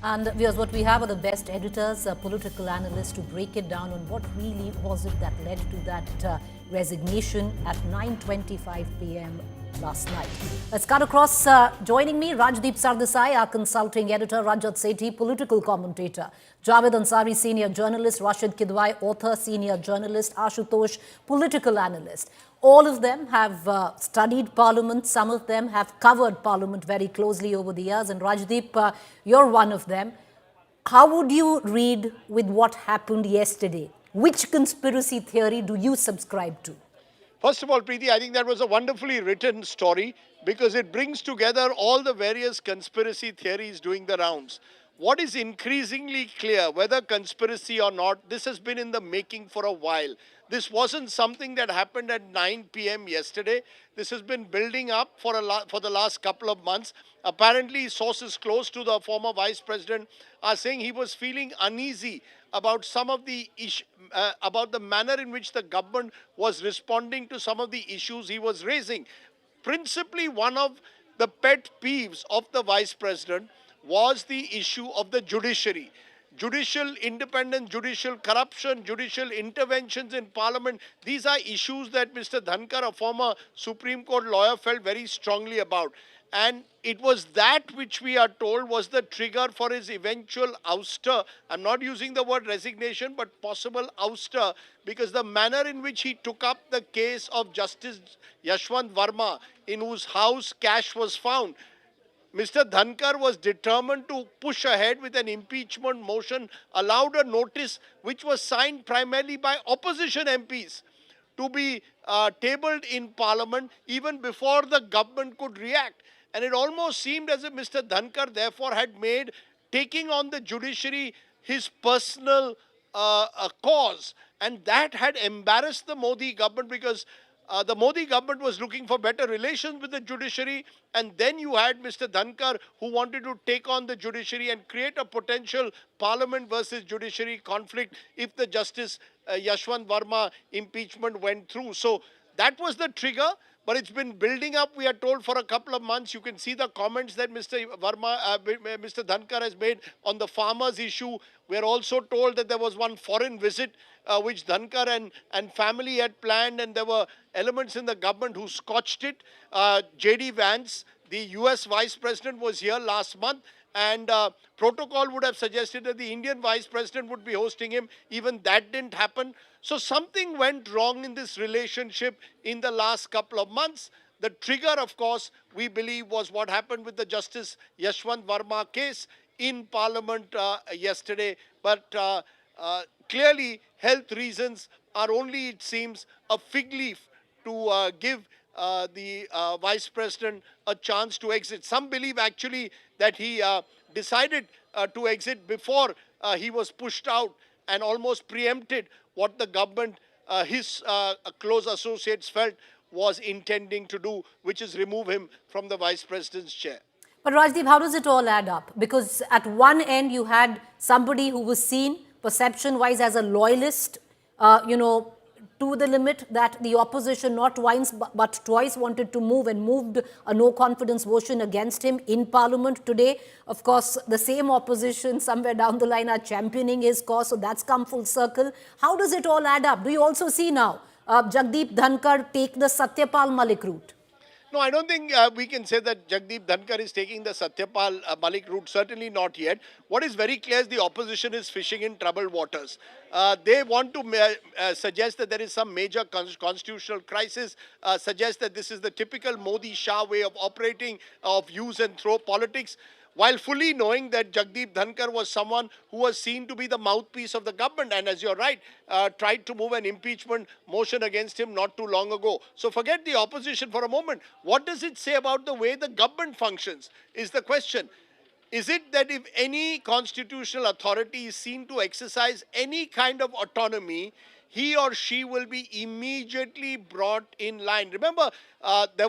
And here's what we have are the best editors, political analysts to break it down on what really was it that led to that resignation at 9:25 p.m. last night. Let's cut across. Joining me, Jagdeep Dhankhar, our consulting editor, Rajat Sethi, political commentator, Javed Ansari, senior journalist, Rashid Kidwai, author, senior journalist, Ashutosh, political analyst. All of them have studied Parliament. Some of them have covered Parliament very closely over the years. And Rajdeep, you're one of them. How would you read with what happened yesterday? Which conspiracy theory do you subscribe to? First of all, Preeti, I think that was a wonderfully written story because it brings together all the various conspiracy theories doing the rounds. What is increasingly clear, whether conspiracy or not, this has been in the making for a while. This wasn't something that happened at 9 p.m. yesterday. This has been building up for the last couple of months. Apparently, sources close to the former vice president are saying he was feeling uneasy about some of the about the manner in which the government was responding to some of the issues he was raising. Principally, one of the pet peeves of the vice president was the issue of the judiciary. Judicial independence, judicial corruption, judicial interventions in parliament. These are issues that Mr. Dhankhar, a former Supreme Court lawyer, felt very strongly about. And it was that which we are told was the trigger for his eventual ouster. I'm not using the word resignation, but possible ouster, because the manner in which he took up the case of Justice Yashwant Verma, in whose house cash was found, Mr. Dhankhar was determined to push ahead with an impeachment motion, allowed a notice which was signed primarily by opposition MPs to be tabled in parliament even before the government could react. And it almost seemed as if Mr. Dhankhar therefore had made taking on the judiciary his personal cause. And that had embarrassed the Modi government because the Modi government was looking for better relations with the judiciary, and then you had Mr. Dhankhar who wanted to take on the judiciary and create a potential parliament versus judiciary conflict if the Justice Yashwant Verma impeachment went through. So that was the trigger, but it's been building up, we are told, for a couple of months. You can see the comments that Mr. Dhankhar has made on the farmers issue. We are also told that there was one foreign visit which Dhankhar and family had planned, and there were elements in the government who scotched it. J.D. Vance, the US Vice President, was here last month, and protocol would have suggested that the Indian Vice President would be hosting him. Even that didn't happen. So something went wrong in this relationship in the last couple of months. The trigger, of course, we believe was what happened with the Justice Yashwant Verma case in Parliament yesterday. But clearly, health reasons are only, it seems, a fig leaf to give the Vice President a chance to exit. Some believe actually that he decided to exit before he was pushed out and almost preempted what the government, his close associates felt was intending to do, which is remove him from the Vice President's chair. But Rajdeep, how does it all add up? Because at one end, you had somebody who was seen perception-wise as a loyalist, to the limit that the opposition not once but twice wanted to move and moved a no-confidence motion against him in Parliament today. Of course, the same opposition somewhere down the line are championing his cause, so that's come full circle. How does it all add up? Do you also see now Jagdeep Dhankhar take the Satyapal Malik route? No, I don't think we can say that Jagdeep Dhankhar is taking the Satyapal Malik route. Certainly not yet. What is very clear is the opposition is fishing in troubled waters. They want to suggest that there is some major constitutional crisis, suggest that this is the typical Modi-Shah way of operating, of use and throw politics, while fully knowing that Jagdeep Dhankhar was someone who was seen to be the mouthpiece of the government, and as you're right, tried to move an impeachment motion against him not too long ago. So forget the opposition for a moment. What does it say about the way the government functions is the question. Is it that if any constitutional authority is seen to exercise any kind of autonomy, he or she will be immediately brought in line? Remember, the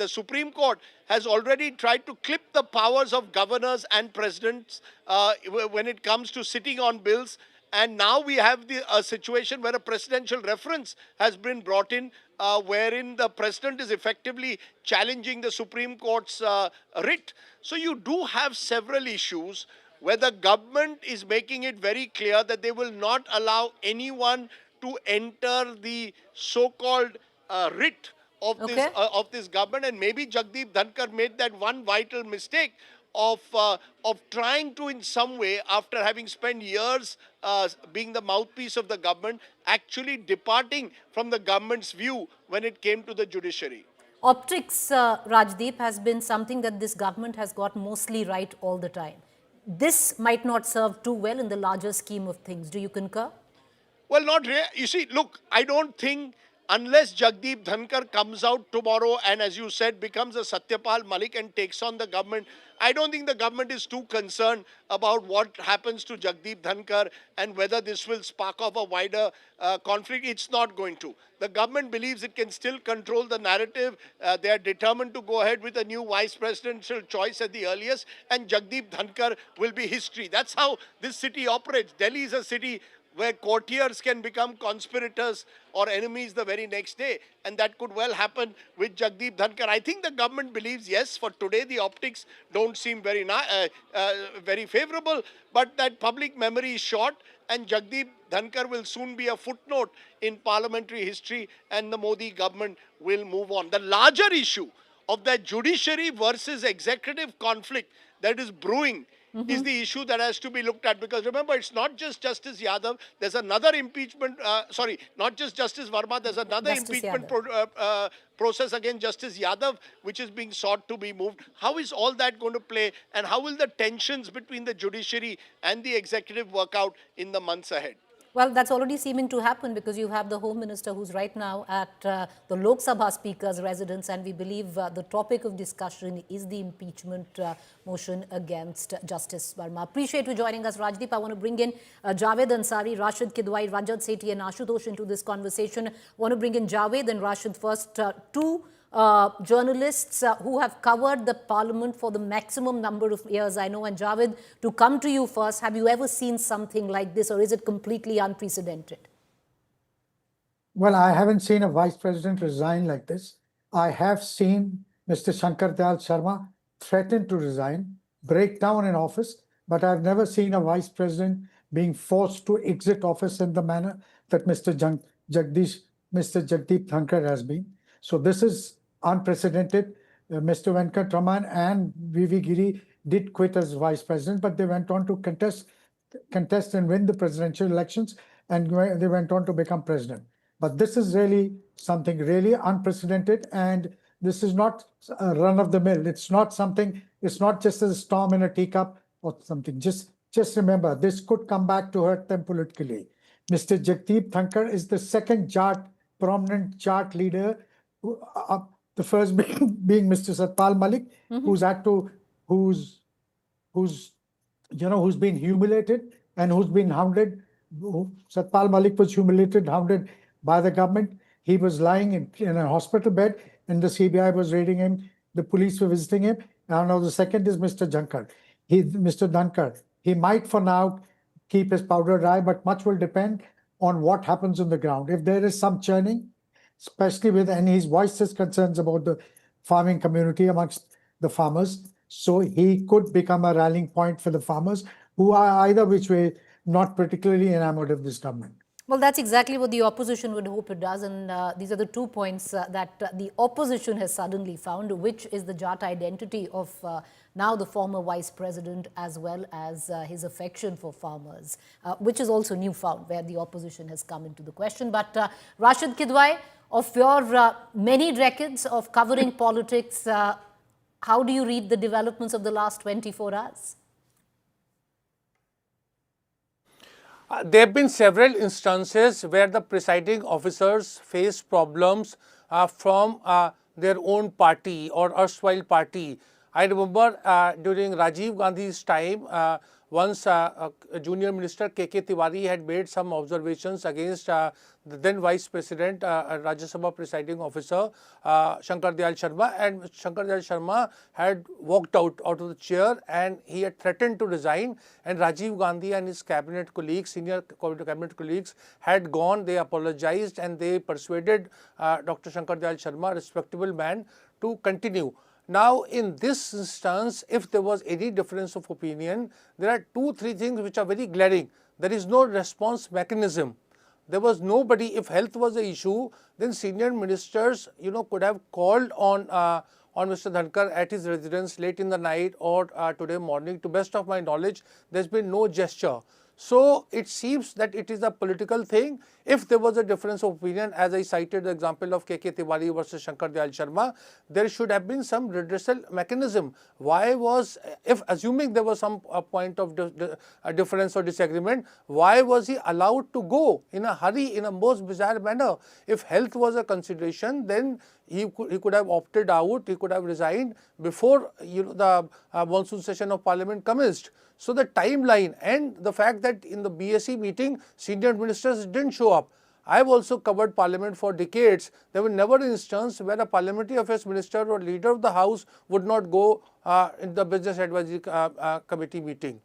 Supreme Court has already tried to clip the powers of governors and presidents when it comes to sitting on bills. And now we have a situation where a presidential reference has been brought in, wherein the president is effectively challenging the Supreme Court's writ. So you do have several issues where the government is making it very clear that they will not allow anyone to enter the so-called writ Okay. of this government. And maybe Jagdeep Dhankhar made that one vital mistake of trying to, in some way, after having spent years being the mouthpiece of the government, actually departing from the government's view when it came to the judiciary. Optics, Rajdeep, has been something that this government has got mostly right all the time. This might not serve too well in the larger scheme of things. Do you concur? Well, not really. You see, look, I don't think unless Jagdeep Dhankhar comes out tomorrow and, as you said, becomes a Satyapal Malik and takes on the government, I don't think the government is too concerned about what happens to Jagdeep Dhankhar and whether this will spark off a wider conflict. It's not going to. The government believes it can still control the narrative. They are determined to go ahead with a new vice presidential choice at the earliest, and Jagdeep Dhankhar will be history. That's how this city operates. Delhi is a city where courtiers can become conspirators or enemies the very next day. And that could well happen with Jagdeep Dhankhar. I think the government believes, yes, for today the optics don't seem very favorable, but that public memory is short, and Jagdeep Dhankhar will soon be a footnote in parliamentary history, and the Modi government will move on. The larger issue of the judiciary versus executive conflict that is brewing is the issue that has to be looked at. Because remember, it's not just Justice Yadav. There's another impeachment, not just Justice Verma. There's another impeachment process against Justice Yadav, which is being sought to be moved. How is all that going to play? And how will the tensions between the judiciary and the executive work out in the months ahead? Well, that's already seeming to happen because you have the Home Minister who's right now at the Lok Sabha Speaker's residence, and we believe the topic of discussion is the impeachment motion against Justice Verma. Appreciate you joining us, Rajdeep. I want to bring in Javed Ansari, Rashid Kidwai, Rajat Sethi and Ashutosh into this conversation. I want to bring in Javed and Rashid first. Two journalists who have covered the parliament for the maximum number of years, I know. And Javed, to come to you first, have you ever seen something like this, or is it completely unprecedented? Well, I haven't seen a vice president resign like this. I have seen Mr. Shankar Dayal Sharma threaten to resign, break down in office, but I've never seen a vice president being forced to exit office in the manner that Mr. Jagdeep Dhankhar has been. So this is unprecedented. Mr. Venkatraman and V.V. Giri did quit as vice president, but they went on to contest and win the presidential elections, and they went on to become president. But this is really something really unprecedented, and this is not a run of the mill. It's not something, it's not just a storm in a teacup or something. Just remember, this could come back to hurt them politically. Mr. Jagdeep Dhankhar is the second prominent Jat leader, the first being Mr. Satyapal Malik, who's been humiliated and who's been hounded. Satyapal Malik was humiliated, hounded by the government. He was lying in a hospital bed, and the CBI was raiding him. The police were visiting him. Now the second is Mr. Dhankhar. He might for now keep his powder dry, but much will depend on what happens on the ground. If there is some churning, especially and he's voiced his concerns about the farming community amongst the farmers, so he could become a rallying point for the farmers who are either which way not particularly enamored of this government. Well, that's exactly what the opposition would hope it does. And these are the 2 points that the opposition has suddenly found, which is the Jat identity of now the former vice president, as well as his affection for farmers, which is also newfound, where the opposition has come into the question. But Rashid Kidwai, of your many decades of covering politics, how do you read the developments of the last 24 hours? There have been several instances where the presiding officers face problems from their own party or erstwhile party. I remember during Rajiv Gandhi's time, once Junior Minister K.K. Tiwari had made some observations against the then Vice President, Rajya Sabha Presiding Officer, Shankar Dayal Sharma, and Shankar Dayal Sharma had walked out of the chair and he had threatened to resign, and Rajiv Gandhi and his cabinet colleagues, senior cabinet colleagues, had gone, they apologized and they persuaded Dr. Shankar Dayal Sharma, a respectable man, to continue. Now, in this instance, if there was any difference of opinion, there are 2-3 things which are very glaring. There is no response mechanism. There was nobody. If health was the issue, then senior ministers, could have called on Mr. Dhankar at his residence late in the night or today morning. To best of my knowledge, there's been no gesture. So it seems that it is a political thing. If there was a difference of opinion, as I cited the example of K.K. Tiwari versus Shankar Dayal Sharma, there should have been some redressal mechanism. Why was, if assuming there was some point of difference or disagreement, why was he allowed to go in a hurry, in a most bizarre manner? If health was a consideration, then he could have opted out, he could have resigned before the monsoon session of Parliament commenced. So the timeline and the fact that in the BSE meeting, senior ministers didn't show up. I have also covered Parliament for decades. There were never an instance where a Parliamentary Affairs Minister or Leader of the House would not go in the Business Advisory Committee meeting.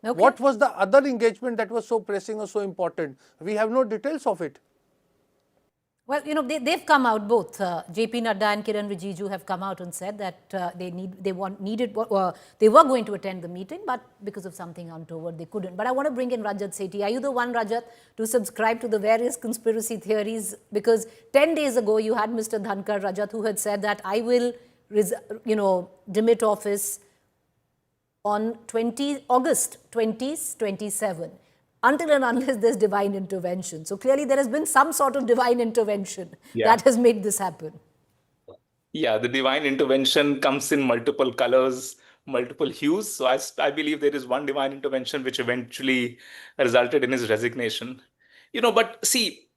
Okay. What was the other engagement that was so pressing or so important? We have no details of it. Well, they've come out, both J.P. Nadda and Kiran Rijiju have come out and said that they were going to attend the meeting, but because of something untoward, they couldn't. But I want to bring in Rajat Sethi. Are you the one, Rajat, to subscribe to the various conspiracy theories? Because 10 days ago, you had Mr. Dhankar, Rajat, who had said that I will, demit office on August 2027. Until and unless there's divine intervention. So clearly there has been some sort of divine intervention that has made this happen. Yeah, the divine intervention comes in multiple colors, multiple hues. So I believe there is one divine intervention which eventually resulted in his resignation. But see,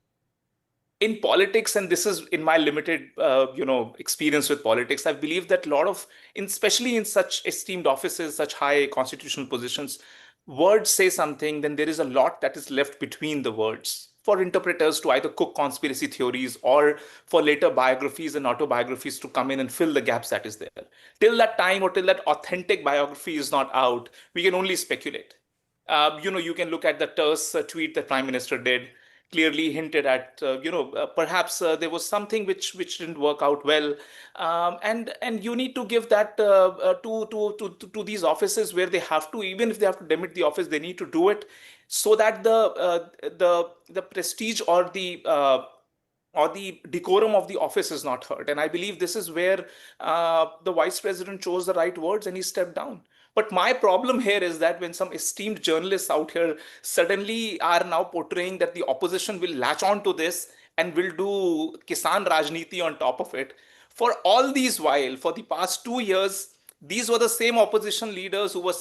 in politics, and this is in my limited, experience with politics, I believe that a lot of, especially in such esteemed offices, such high constitutional positions, words say something, then there is a lot that is left between the words for interpreters to either cook conspiracy theories or for later biographies and autobiographies to come in and fill the gaps that is there. Till that time or till that authentic biography is not out, we can only speculate. You can look at the terse tweet that Prime Minister did, clearly hinted at, perhaps there was something which didn't work out well, and you need to give that to these offices where they have to, even if they have to demit the office, they need to do it so that the prestige or the decorum of the office is not hurt. And I believe this is where the Vice President chose the right words and he stepped down. But my problem here is that when some esteemed journalists out here suddenly are now portraying that the opposition will latch on to this and will do Kisan Rajniti on top of it, for all these while, for the past 2 years, these were the same opposition leaders who were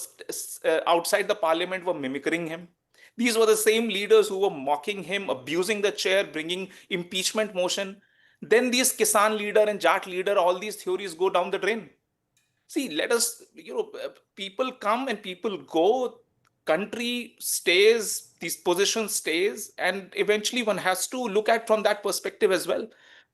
outside the parliament were mimicking him. These were the same leaders who were mocking him, abusing the chair, bringing impeachment motion. Then these Kisan leader and Jat leader, all these theories go down the drain. See, let us, people come and people go, country stays, these positions stays, and eventually one has to look at from that perspective as well.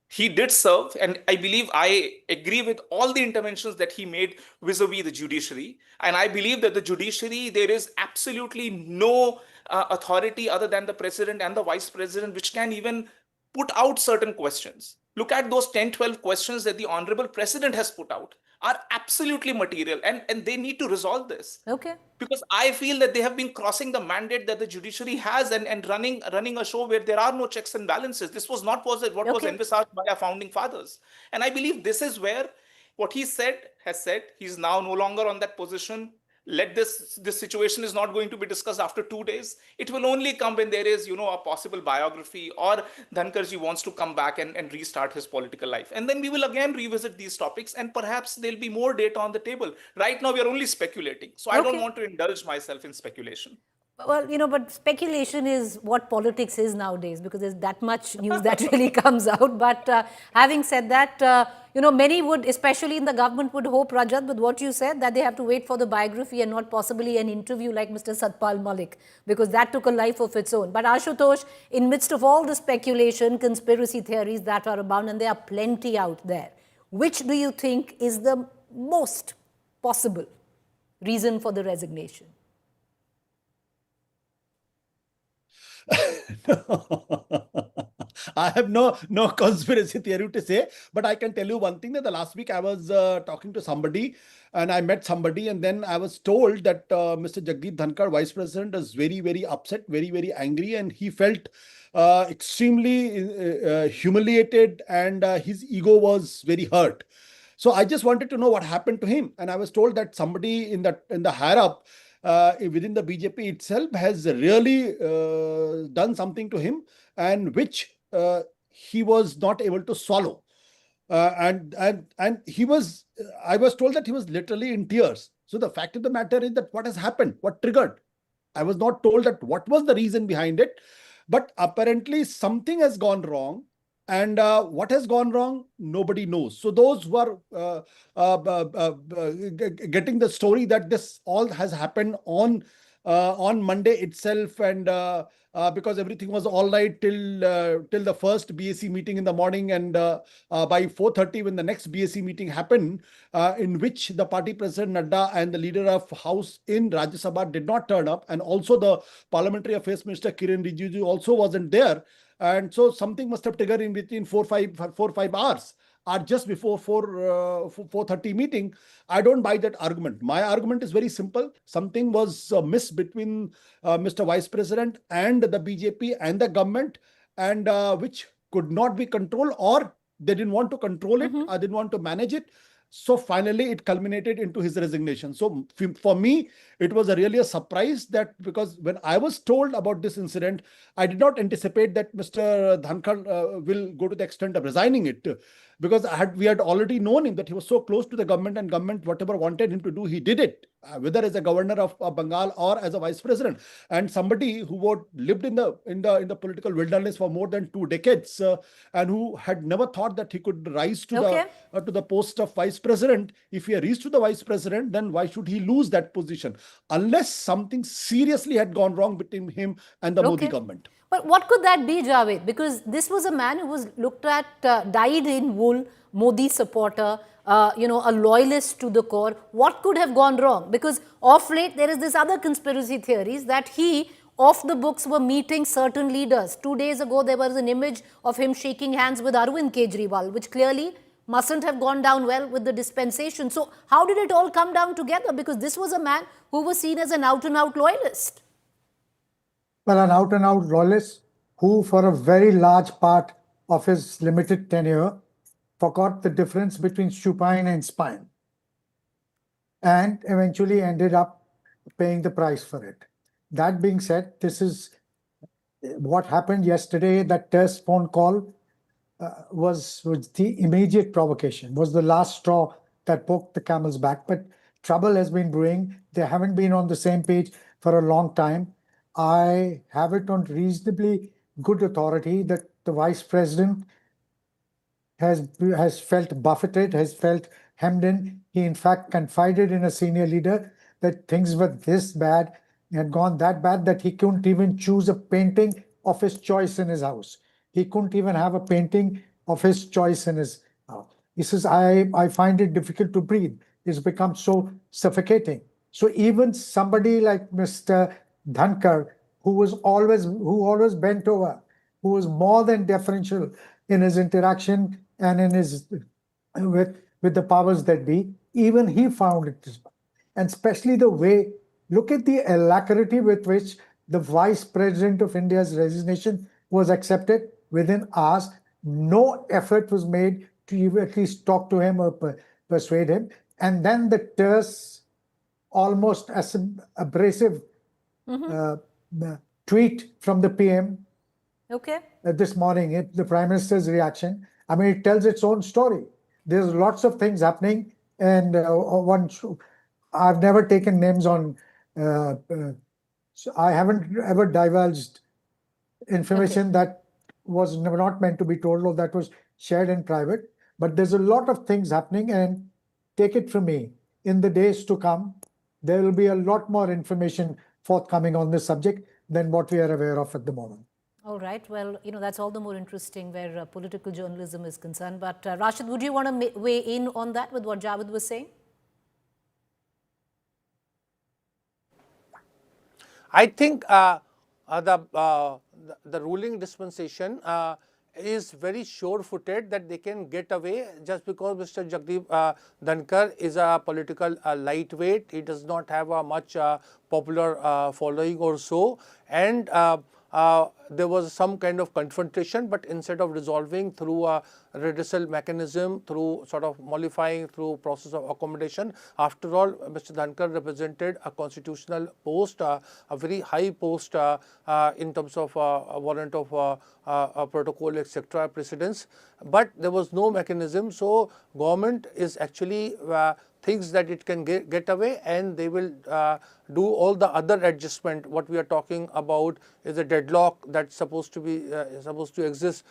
He did serve, and I believe I agree with all the interventions that he made vis-a-vis the judiciary. And I believe that the judiciary, there is absolutely no authority other than the president and the vice president which can even put out certain questions. Look at those 10-12 questions that the honorable president has put out are absolutely material, and they need to resolve this. Okay. Because I feel that they have been crossing the mandate that the judiciary has and running a show where there are no checks and balances. This was not what was envisaged by our founding fathers. And I believe this is where what he has said, he's now no longer on that position. Let this situation is not going to be discussed after 2 days. It will only come when there is, a possible biography or Dhankarji wants to come back and restart his political life. And then we will again revisit these topics and perhaps there'll be more data on the table. Right now, we are only speculating. So I don't want to indulge myself in speculation. Well, but speculation is what politics is nowadays, because there's that much news that really comes out. But having said that, many would, especially in the government, would hope, Rajat, with what you said, that they have to wait for the biography and not possibly an interview like Mr. Satpal Malik, because that took a life of its own. But Ashutosh, in midst of all the speculation, conspiracy theories that are abound, and there are plenty out there, which do you think is the most possible reason for the resignation? I have no conspiracy theory to say, but I can tell you one thing, that the last week I was talking to somebody and I met somebody, and then I was told that Mr. Jagdeep Dhankhar, Vice President, is very upset, very angry, and he felt extremely humiliated, and his ego was very hurt. So I just wanted to know what happened to him, and I was told that somebody in the higher up within the BJP itself has really done something to him, and which he was not able to swallow. And he was, I was told that he was literally in tears. So the fact of the matter is that what has happened, what triggered? I was not told that what was the reason behind it, but apparently something has gone wrong. And what has gone wrong, nobody knows. So those who are getting the story that this all has happened on Monday itself, and because everything was all right till the first BAC meeting in the morning, and by 4:30 when the next BAC meeting happened, in which the party president Nadda and the leader of House in Rajya Sabha did not turn up, and also the Parliamentary Affairs Minister Kiran Rijiju also wasn't there. And so something must have triggered in between 4-5 hours, or just before 4:30 meeting. I don't buy that argument. My argument is very simple. Something was missed between Mr. Vice President and the BJP and the government, and which could not be controlled, or they didn't want to control it, or didn't want to manage it. So finally, it culminated into his resignation. So for me, it was really a surprise, that because when I was told about this incident, I did not anticipate that Mr. Dhankar will go to the extent of resigning it, because we had already known him, that he was so close to the government, and government, whatever wanted him to do, he did it, whether as a governor of Bengal or as a vice president. And somebody who lived in the political wilderness for more than 2 decades, and who had never thought that he could rise to the post of vice president. If he reached to the vice president, then why should he lose that position, unless something seriously had gone wrong between him and the Modi government? But what could that be, Javed? Because this was a man who was looked at, dyed in wool, Modi supporter, a loyalist to the core. What could have gone wrong? Because of late, there is this other conspiracy theories that he, off the books, were meeting certain leaders. 2 days ago, there was an image of him shaking hands with Arvind Kejriwal, which clearly mustn't have gone down well with the dispensation. So how did it all come down together? Because this was a man who was seen as an out-and-out loyalist. Well, an out-and-out loyalist who, for a very large part of his limited tenure, forgot the difference between supine and spine, and eventually ended up paying the price for it. That being said, this is what happened yesterday. That terse phone call was the immediate provocation, was the last straw that poked the camel's back. But trouble has been brewing. They haven't been on the same page for a long time. I have it on reasonably good authority that the vice president has felt buffeted, has felt hemmed in. He in fact confided in a senior leader that things were this bad, had gone that bad, that he couldn't even choose a painting of his choice in his house. He couldn't even have a painting of his choice in his house. He says, I find it difficult to breathe. It's become so suffocating. So even somebody like Mr. Dhankar, who always bent over, who was more than deferential in his interaction and in his with the powers that be, even he found it. And especially the way, look at the alacrity with which the Vice President of India's resignation was accepted within hours. No effort was made to even at least talk to him or persuade him. And then the terse, almost abrasive tweet from the PM this morning, the Prime Minister's reaction. I mean, it tells its own story. There's lots of things happening, and I've never taken names on So I haven't ever divulged information that was not meant to be told or that was shared in private. But there's a lot of things happening, and take it from me, in the days to come, there will be a lot more information forthcoming on this subject than what we are aware of at the moment. All right. Well, that's all the more interesting where political journalism is concerned. But Rashid, would you want to weigh in on that with what Javed was saying? I think the ruling dispensation is very sure-footed that they can get away just because Mr. Jagdeep Dhankhar is a political lightweight. He does not have a much popular following or so, and there was some kind of confrontation, but instead of resolving through a redressal mechanism, through sort of mollifying, through process of accommodation, after all, Mr. Dhankar represented a constitutional post, a very high post in terms of a warrant of protocol, etc., precedence, but there was no mechanism. So government is actually thinks that it can get away, and they will do all the other adjustment. What we are talking about is a deadlock that's supposed to exist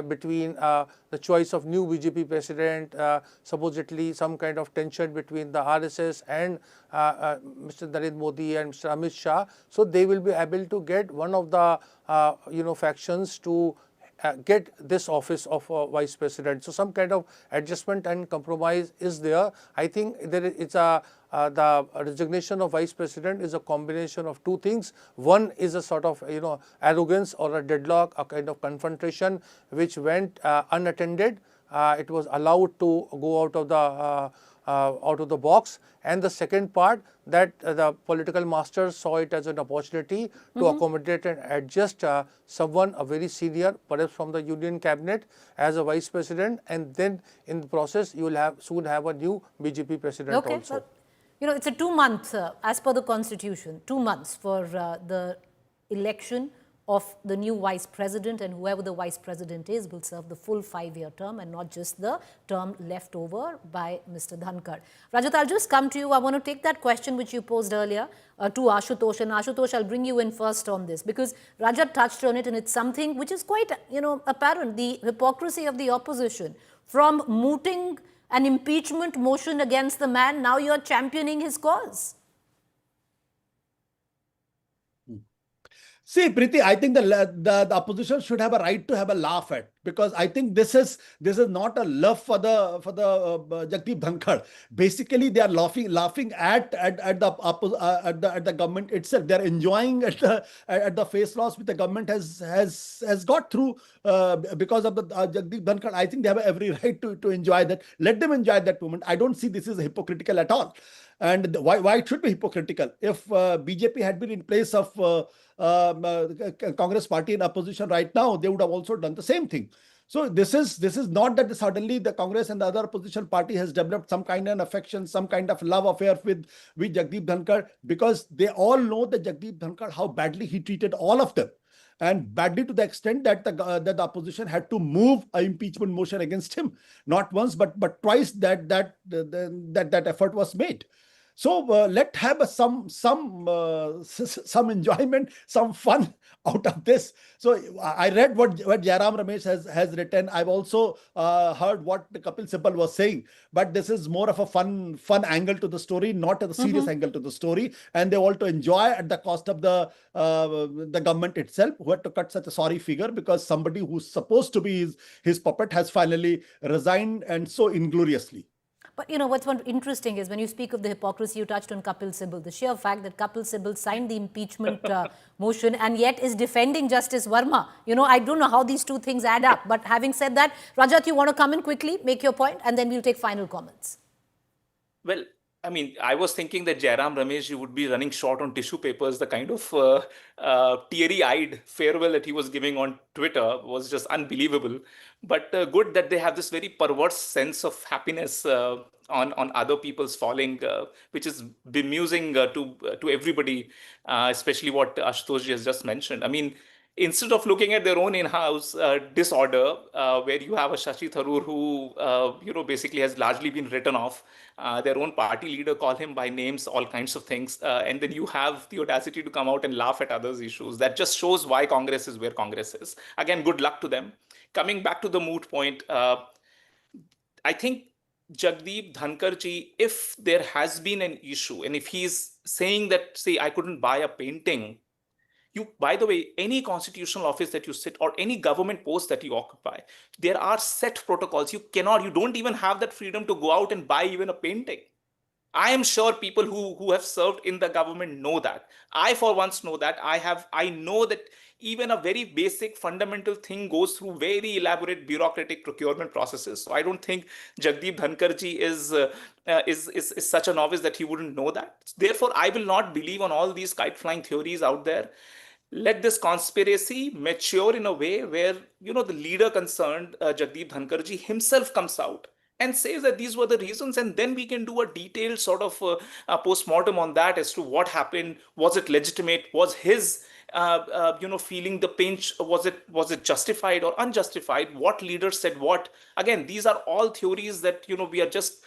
between the choice of new BJP president, supposedly some kind of tension between the RSS and Mr. Narendra Modi and Mr. Amit Shah. So they will be able to get one of the factions to get this office of vice president. So some kind of adjustment and compromise is there. I think it's the resignation of vice president is a combination of two things. One is a sort of arrogance or a deadlock, a kind of confrontation which went unattended. It was allowed to go out of the box, and the second part that the political masters saw it as an opportunity to accommodate and adjust someone, a very senior, perhaps from the union cabinet, as a vice president, and then in the process you will soon have a new BJP president also. Well, it's a 2 month, as per the constitution, 2 months for the election of the new vice president, and whoever the vice president is will serve the full 5-year term and not just the term left over by Mr. Dhankar. Rajat, I'll just come to you. I want to take that question which you posed earlier to Ashutosh, and Ashutosh, I'll bring you in first on this because Rajat touched on it, and it's something which is quite, apparent, the hypocrisy of the opposition. From mooting an impeachment motion against the man, now you're championing his cause. See, Preeti, I think the opposition should have a right to have a laugh at, because I think this is not a love for the Jagdeep Dhankhar. Basically, they are laughing at the government itself. They are enjoying at the face loss which the government has got through because of the Jagdeep Dhankhar. I think they have every right to enjoy that. Let them enjoy that moment. I don't see this is hypocritical at all. And why it should be hypocritical? If BJP had been in place of Congress party in opposition right now, they would have also done the same thing. So this is not that suddenly the Congress and the other opposition party has developed some kind of affection, some kind of love affair with Jagdeep Dhankhar, because they all know that Jagdeep Dhankhar, how badly he treated all of them, and badly to the extent that the opposition had to move an impeachment motion against him, not once but twice. That effort was made. So let have some enjoyment, some fun out of this. So I read what Jairam Ramesh has written. I've also heard what Kapil Sibal was saying. But this is more of a fun angle to the story, not a serious angle to the story. And they want to enjoy at the cost of the government itself, who had to cut such a sorry figure because somebody who's supposed to be his puppet has finally resigned, and so ingloriously. But what's one interesting is when you speak of the hypocrisy, you touched on Kapil Sibal. The sheer fact that Kapil Sibal signed the impeachment motion and yet is defending Justice Verma. I don't know how these two things add up. But having said that, Rajat, you want to come in quickly, make your point, and then we'll take final comments. Well, I mean, I was thinking that Jairam Ramesh would be running short on tissue papers. The kind of teary-eyed farewell that he was giving on Twitter was just unbelievable. But good that they have this very perverse sense of happiness on other people's falling, which is bemusing to everybody, especially what Ashutosh has just mentioned. I mean, instead of looking at their own in-house disorder, where you have a Shashi Tharoor who, basically has largely been written off, their own party leader call him by names, all kinds of things, and then you have the audacity to come out and laugh at others' issues. That just shows why Congress is where Congress is. Again, good luck to them. Coming back to the moot point, I think Jagdeep Dhankar ji, if there has been an issue, and if he's saying that, say, I couldn't buy a painting, by the way, any constitutional office that you sit or any government post that you occupy, there are set protocols. You don't even have that freedom to go out and buy even a painting. I am sure people who have served in the government know that. I, for once, know that. I know that even a very basic fundamental thing goes through very elaborate bureaucratic procurement processes. So I don't think Jagdeep Dhankar ji is such a novice that he wouldn't know that. Therefore, I will not believe on all these kite flying theories out there. Let this conspiracy mature in a way where, the leader concerned, Jagdeep Dhankar ji himself, comes out and says that these were the reasons, and then we can do a detailed sort of post-mortem on that as to what happened. Was it legitimate? Was his feeling the pinch, was it justified or unjustified? What leader said what? Again, these are all theories that we are just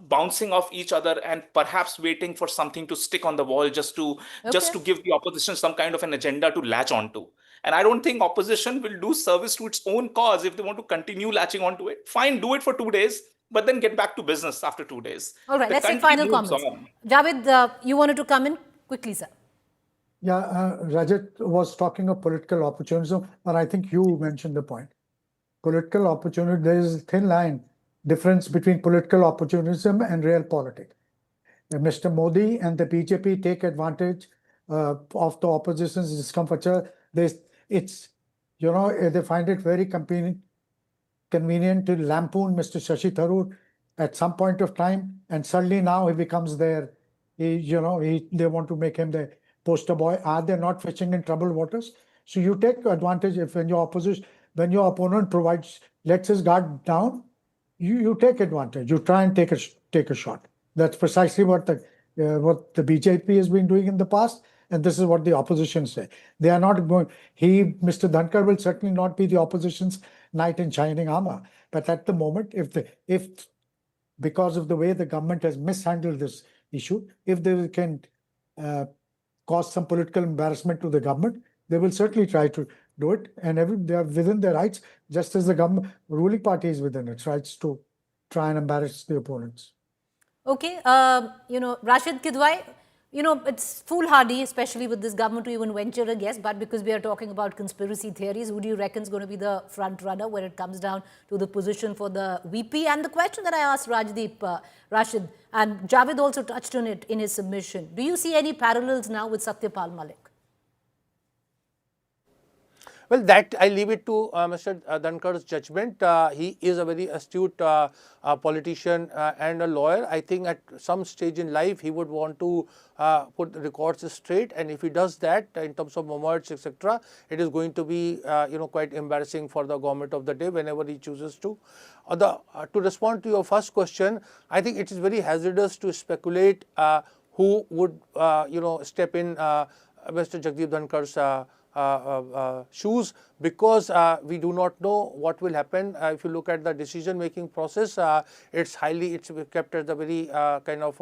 bouncing off each other and perhaps waiting for something to stick on the wall just to give the opposition some kind of an agenda to latch onto. And I don't think opposition will do service to its own cause if they want to continue latching onto it. Fine, do it for 2 days, but then get back to business after 2 days. All right, The let's take country final moves comments. on. Javed, you wanted to come in quickly, sir. Yeah, Rajat was talking of political opportunism, and I think you mentioned the point. Political opportunism, there is a thin line difference between political opportunism and real politics. Mr. Modi and the BJP take advantage of the opposition's discomfiture. They find it very convenient to lampoon Mr. Shashi Tharoor at some point of time, and suddenly now he becomes they want to make him the poster boy. Are they not fishing in troubled waters? So you take advantage when your opponent lets his guard down, you take advantage. You try and take a shot. That's precisely what the BJP has been doing in the past, and this is what the opposition say. They are not going. Mr. Dhankar will certainly not be the opposition's knight in shining armor. But at the moment, if because of the way the government has mishandled this issue, if they can cause some political embarrassment to the government, they will certainly try to do it, and they are within their rights, just as the ruling party is within its rights to try and embarrass the opponents. Okay, Rashid Kidwai, it's foolhardy, especially with this government, to even venture a guess, but because we are talking about conspiracy theories, who do you reckon is going to be the front runner when it comes down to the position for the VP? And the question that I asked Rashid, and Javed also touched on it in his submission, do you see any parallels now with Satyapal Malik? Well, that I leave it to Mr. Dhankar's judgment. He is a very astute politician and a lawyer. I think at some stage in life he would want to put the records straight, and if he does that in terms of moments, etc., it is going to be quite embarrassing for the government of the day whenever he chooses to. To respond to your first question, I think it is very hazardous to speculate who would step in Mr. Jagdeep Dhankar's shoes, because we do not know what will happen. If you look at the decision-making process, it's kept as a very kind of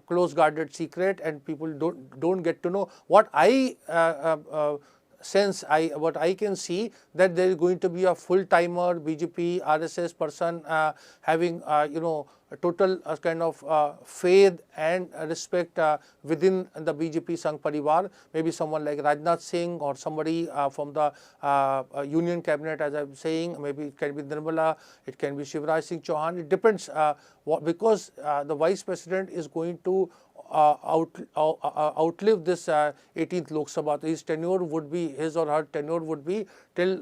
close-guarded secret, and people don't get to know. What I what I can see, that there is going to be a full-timer BJP RSS person having a total kind of faith and respect within the BJP Sangh Parivar. Maybe someone like Rajnath Singh or somebody from the Union Cabinet, as I'm saying. Maybe it can be Nirmala, it can be Shivraj Singh Chauhan. It depends because the Vice President is going to outlive this 18th Lok Sabha. His or her tenure would be till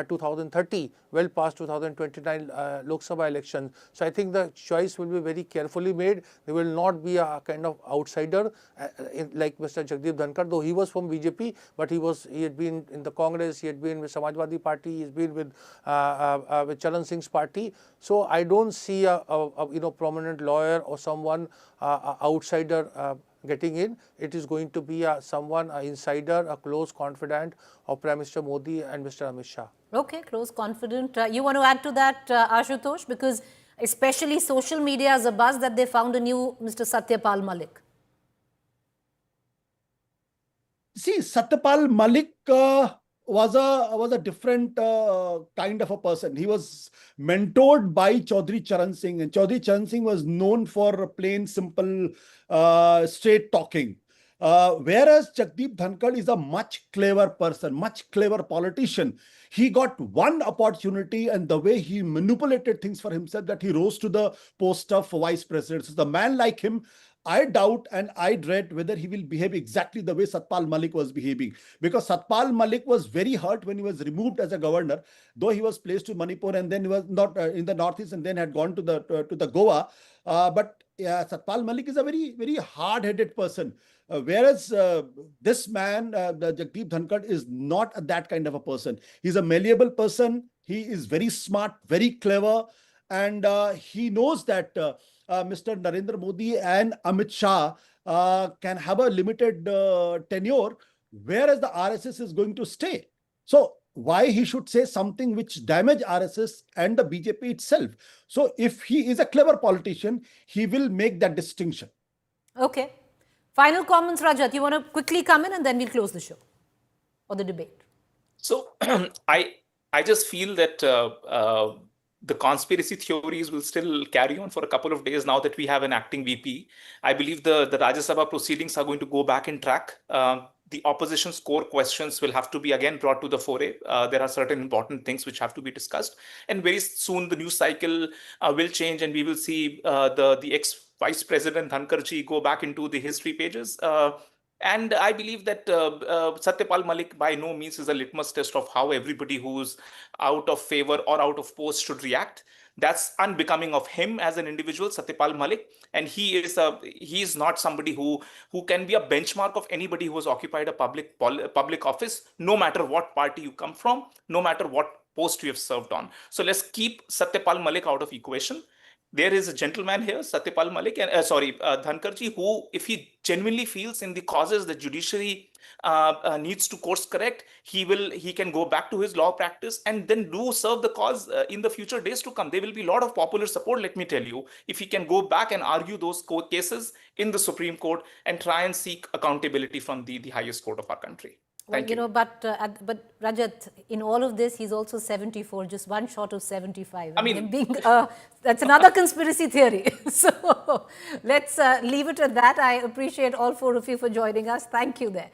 2030, well past 2029 Lok Sabha election. So I think the choice will be very carefully made. There will not be a kind of outsider like Mr. Jagdeep Dhankhar, though he was from BJP, but he had been in the Congress, he had been with Samajwadi Party, he's been with Charan Singh's party. So I don't see a prominent lawyer or someone outsider getting in. It is going to be someone, an insider, a close confidant of Prime Minister Modi and Mr. Amit Shah. Okay, close confident. You want to add to that, Ashutosh? Because especially social media has a buzz that they found a new Mr. Satyapal Malik. See, Satyapal Malik was a different kind of a person. He was mentored by Chaudhry Charan Singh, and Chaudhry Charan Singh was known for plain, simple, straight talking. Whereas Jagdeep Dhankhar is a much clever person, much clever politician. He got one opportunity, and the way he manipulated things for himself, that he rose to the post of vice president. So the man like him, I doubt and I dread whether he will behave exactly the way Satpal Malik was behaving, because Satpal Malik was very hurt when he was removed as a governor, though he was placed to Manipur and then he was not in the northeast and then had gone to the Goa. But Satpal Malik is a very hard-headed person, whereas this man, the Jagdeep Dhankhar, is not that kind of a person. He's a malleable person. He is very smart, very clever, and he knows that Mr. Narendra Modi and Amit Shah can have a limited tenure, whereas the RSS is going to stay. So why he should say something which damage RSS and the BJP itself? So if he is a clever politician, he will make that distinction. Okay. Final comments, Rajat. You want to quickly come in and then we'll close the show or the debate. So I just feel that the conspiracy theories will still carry on for a couple of days now that we have an acting VP. I believe the Rajya Sabha proceedings are going to go back in track. The opposition's core questions will have to be again brought to the fore. There are certain important things which have to be discussed. And very soon the news cycle will change and we will see the ex-Vice President Dhankarji go back into the history pages. And I believe that Satyapal Malik by no means is a litmus test of how everybody who's out of favor or out of post should react. That's unbecoming of him as an individual, Satyapal Malik. And he is not somebody who can be a benchmark of anybody who has occupied a public office, no matter what party you come from, no matter what post you have served on. So let's keep Satyapal Malik out of equation. There is a gentleman here, Satyapal Malik, and Dhankarji, who, if he genuinely feels in the causes the judiciary needs to course correct, he can go back to his law practice and then serve the cause in the future days to come. There will be a lot of popular support, let me tell you, if he can go back and argue those court cases in the Supreme Court and try and seek accountability from the highest court of our country. Well, you know, but Rajat, in all of this, he's also 74, just one short of 75. I mean, that's another conspiracy theory. So let's leave it at that. I appreciate all four of you for joining us. Thank you there.